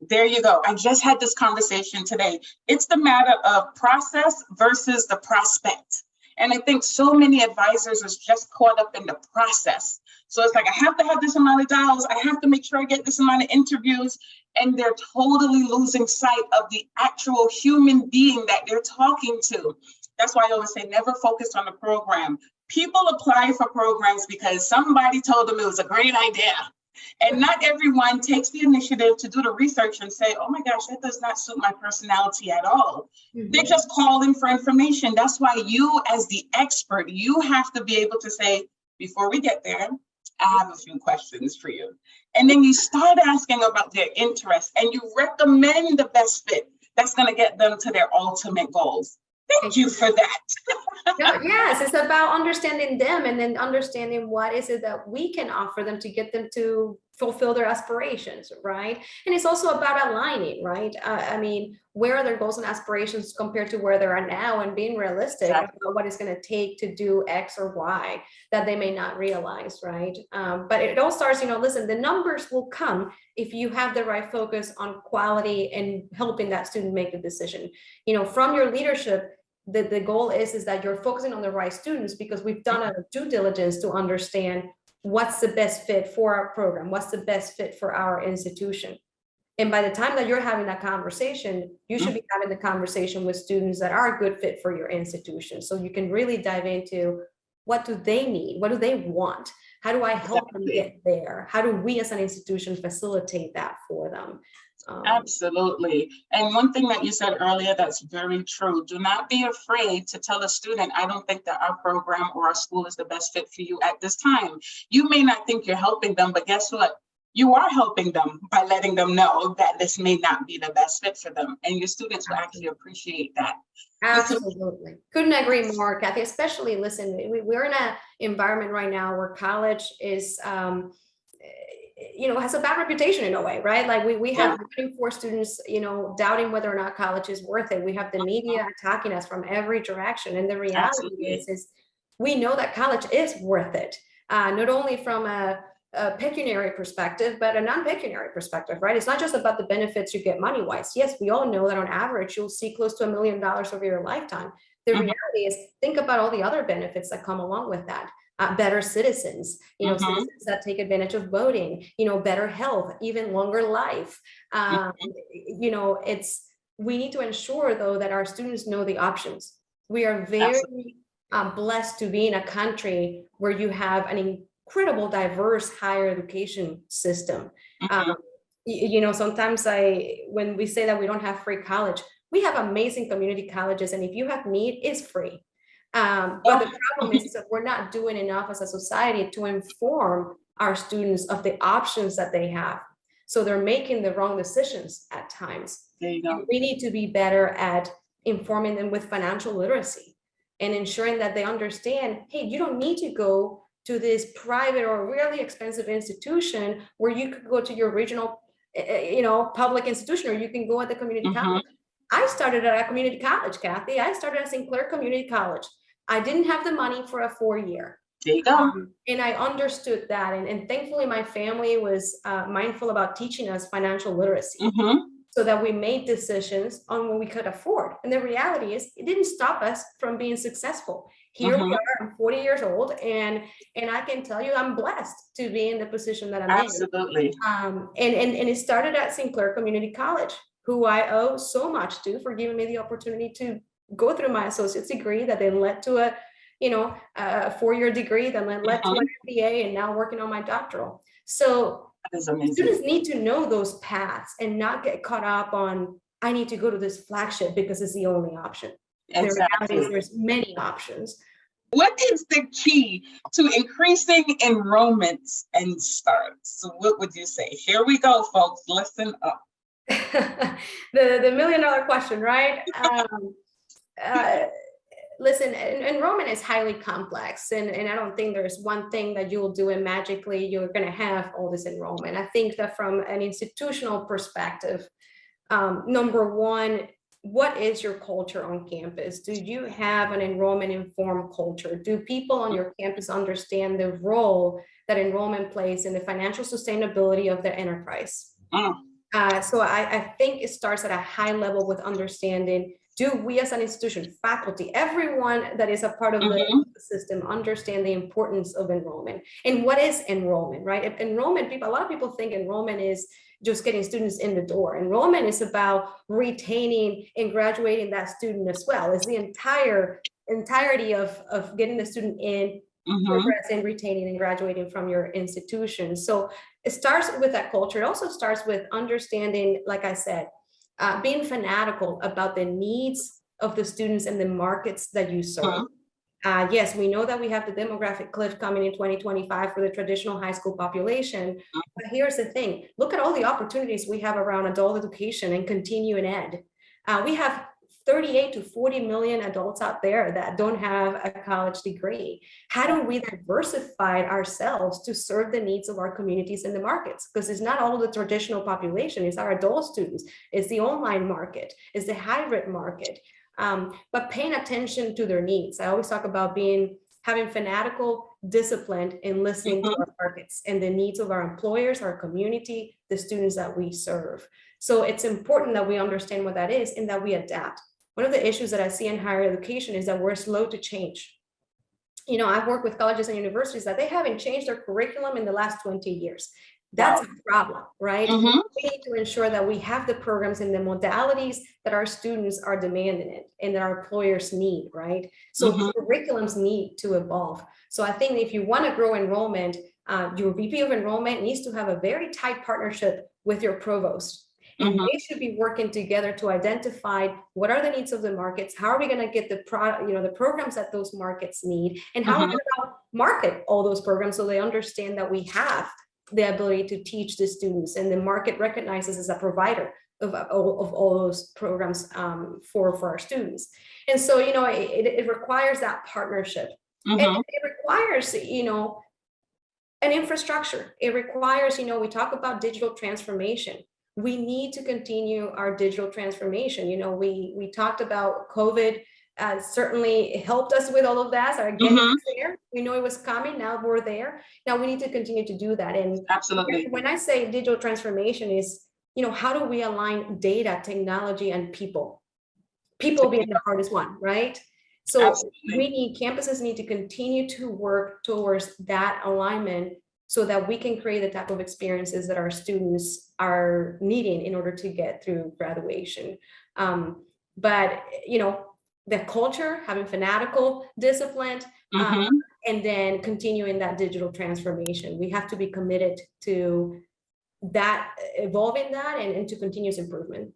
There you go. I just had this conversation today. It's the matter of process versus the prospect. And I think so many advisors are just caught up in the process. So it's like, I have to have this amount of dials. I have to make sure I get this amount of interviews. And they're totally losing sight of the actual human being that they're talking to. That's why I always say, never focus on the program. People apply for programs because somebody told them it was a great idea. And not everyone takes the initiative to do the research and say, oh my gosh, that does not suit my personality at all. Mm-hmm. They're just calling for information. That's why you, as the expert, you have to be able to say, before we get there, I have a few questions for you. And then you start asking about their interests and you recommend the best fit that's going to get them to their ultimate goals. Thank you for that. Yes, it's about understanding them and then understanding what is it that we can offer them to get them to fulfill their aspirations, right? And it's also about aligning, right? I mean, where are their goals and aspirations compared to where they are now, and being realistic about what it's going to take to do X or Y that they may not realize, right? But it all starts, listen, the numbers will come if you have the right focus on quality and helping that student make the decision. From your leadership, the goal is that you're focusing on the right students, because we've done a due diligence to understand what's the best fit for our program, what's the best fit for our institution. And by the time that you're having that conversation, you should be having the conversation with students that are a good fit for your institution. So you can really dive into, what do they need? What do they want? How do I help them get there? How do we as an institution facilitate that for them? Absolutely. And one thing that you said earlier that's very true. Do not be afraid to tell a student, I don't think that our program or our school is the best fit for you at this time. You may not think you're helping them, but guess what? You are helping them by letting them know that this may not be the best fit for them. And your students will actually appreciate that. Absolutely. Couldn't agree more, Kathy. Especially, listen, we're in an environment right now where college is has a bad reputation in a way, right? Like we have for students, doubting whether or not college is worth it. We have the media attacking us from every direction. And the reality is we know that college is worth it, not only from a pecuniary perspective, but a non-pecuniary perspective, right? It's not just about the benefits you get money-wise. Yes, we all know that on average, you'll see close to $1 million over your lifetime. The reality is, think about all the other benefits that come along with that. Better citizens, citizens that take advantage of voting, better health, even longer life. We need to ensure, though, that our students know the options. We are very blessed to be in a country where you have an incredible, diverse higher education system. Sometimes when we say that we don't have free college, we have amazing community colleges, and if you have need, it's free. But the problem is that we're not doing enough as a society to inform our students of the options that they have. So they're making the wrong decisions at times. There you go. We need to be better at informing them with financial literacy and ensuring that they understand, hey, you don't need to go to this private or really expensive institution where you could go to your regional, public institution, or you can go at the community college. I started at a community college, Kathy. I started at St. Clair Community College. I didn't have the money for a 4-year. There you go. And I understood that. And thankfully, my family was mindful about teaching us financial literacy so that we made decisions on what we could afford. And the reality is, it didn't stop us from being successful. Here we are, I'm 40 years old, and I can tell you I'm blessed to be in the position that I'm in. Absolutely. And it started at St. Clair Community College, who I owe so much to for giving me the opportunity to go through my associate's degree that then led to a 4-year degree, that then led to an MBA, and now working on my doctoral. So students need to know those paths and not get caught up on, I need to go to this flagship because it's the only option. Exactly. There's many options. What is the key to increasing enrollments and starts? So what would you say? Here we go, folks. Listen up. the $1 million question, right? Listen, enrollment is highly complex, and I don't think there's one thing that you'll do and magically you're going to have all this enrollment. I think that from an institutional perspective, number one, what is your culture on campus? Do you have an enrollment informed culture? Do people on your campus understand the role that enrollment plays in the financial sustainability of their enterprise? So I think it starts at a high level with understanding, do we as an institution, faculty, everyone that is a part of the system understand the importance of enrollment? And what is enrollment, right? If enrollment, a lot of people think enrollment is just getting students in the door. Enrollment is about retaining and graduating that student as well. It's the entirety of getting the student in, progressing, retaining, and graduating from your institution. So it starts with that culture. It also starts with understanding, like I said, being fanatical about the needs of the students and the markets that you serve. Yes, we know that we have the demographic cliff coming in 2025 for the traditional high school population. But here's the thing, look at all the opportunities we have around adult education and continuing ed. We have 38 to 40 million adults out there that don't have a college degree. How do we diversify ourselves to serve the needs of our communities and the markets? Because it's not all the traditional population, it's our adult students, it's the online market, it's the hybrid market. But paying attention to their needs. I always talk about having fanatical discipline in listening to our markets and the needs of our employers, our community, the students that we serve. So it's important that we understand what that is and that we adapt. One of the issues that I see in higher education is that we're slow to change. I've worked with colleges and universities that they haven't changed their curriculum in the last 20 years. That's a problem, right? We need to ensure that we have the programs and the modalities that our students are demanding it and that our employers need, right? So curriculums need to evolve. So I think if you want to grow enrollment, your VP of enrollment needs to have a very tight partnership with your provost. And they should be working together to identify what are the needs of the markets, how are we going to get the programs that those markets need, and how are we going to market all those programs so they understand that we have the ability to teach the students and the market recognizes as a provider of all those programs for our students. And so, it requires that partnership. And it requires, an infrastructure. It requires, we talk about digital transformation. We need to continue our digital transformation. We talked about COVID. Certainly helped us with all of that. So again, there. We know it was coming. Now we're there. Now we need to continue to do that. And absolutely, when I say digital transformation is, how do we align data, technology, and people? People being the hardest one, right? So campuses need to continue to work towards that alignment so that we can create the type of experiences that our students are needing in order to get through graduation. But, the culture, having fanatical, disciplined, and then continuing that digital transformation. We have to be committed to that, evolving that and to continuous improvement.